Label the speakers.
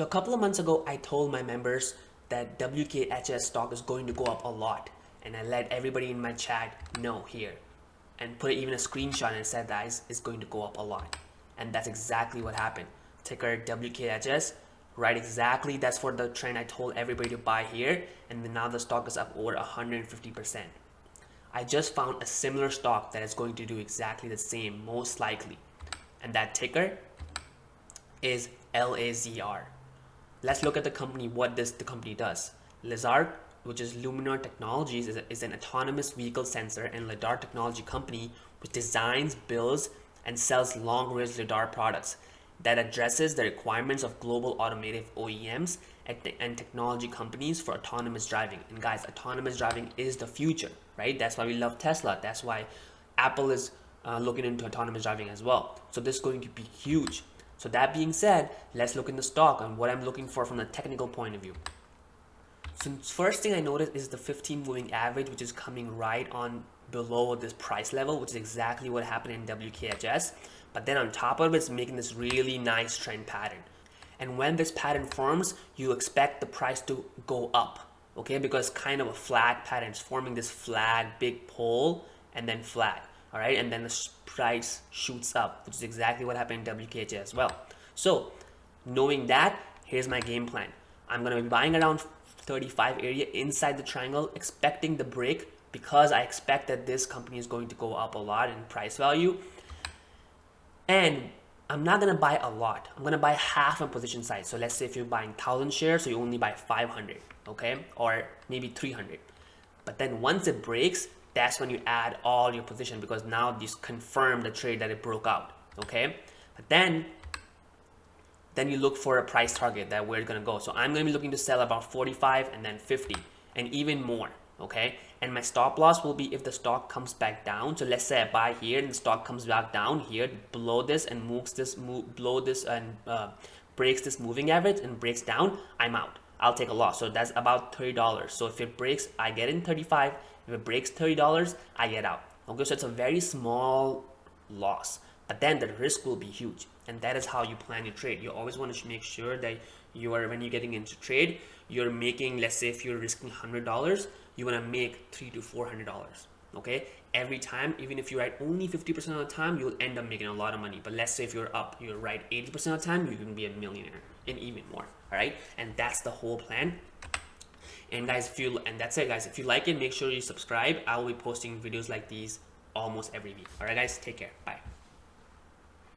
Speaker 1: So a couple of months ago, I told my members that WKHS stock is going to go up a lot. And I let everybody in my chat know here and put even a screenshot and said that it's going to go up a lot. And that's exactly what happened. Ticker WKHS, right? Exactly. That's for the trend I told everybody to buy here. And then now the stock is up over 150%. I just found a similar stock that is going to do exactly the same, most likely. And that ticker is LAZR. Let's look at the company, what the company does. LAZR, which is Luminar Technologies, is an autonomous vehicle sensor and LiDAR technology company which designs, builds, and sells long-range LiDAR products that addresses the requirements of global automotive OEMs and technology companies for autonomous driving. And guys, autonomous driving is the future, right? That's why we love Tesla. That's why Apple is looking into autonomous driving as well. So this is going to be huge. So that being said, let's look in the stock and what I'm looking for from a technical point of view. So first thing I noticed is the 15 moving average, which is coming right on below this price level, which is exactly what happened in WKHS. But then on top of it, it's making this really nice trend pattern. And when this pattern forms, you expect the price to go up, okay? Because it's kind of a flat pattern. It's forming this flat, big pole and then flat, all right? And then the price shoots up, which is exactly what happened in WKHS as well. So knowing that, here's my game plan. I'm gonna be buying around 35 area inside the triangle, expecting the break because I expect that this company is going to go up a lot in price value. And I'm not gonna buy a lot. I'm gonna buy half a position size. So let's say if you're buying 1,000 shares, so you only buy 500, okay? Or maybe 300. But then once it breaks, that's when you add all your position because now you confirm the trade that it broke out, okay? But then you look for a price target that where it's gonna go. So I'm gonna be looking to sell about 45 and then 50 and even more, okay? And my stop loss will be if the stock comes back down. So let's say I buy here and the stock comes back down here below this and moves this, below this and breaks this moving average and breaks down, I'm out. I'll take a loss. So that's about $30. So if it breaks, I get in 35. If it breaks $30, I get out. Okay, so it's a very small loss, but then the risk will be huge. And that is how you plan your trade. You always want to make sure that you are, when you're getting into trade, you're making, let's say if you're risking $100, you want to make $300 to $400, okay? Every time, even if you're right only 50% of the time, you'll end up making a lot of money. But let's say if you're up, you're right 80% of the time, you can be a millionaire and even more, all right? And that's the whole plan. And guys, that's it guys. If you like it, make sure you subscribe. I will be posting videos like these almost every week. All right guys, take care, bye.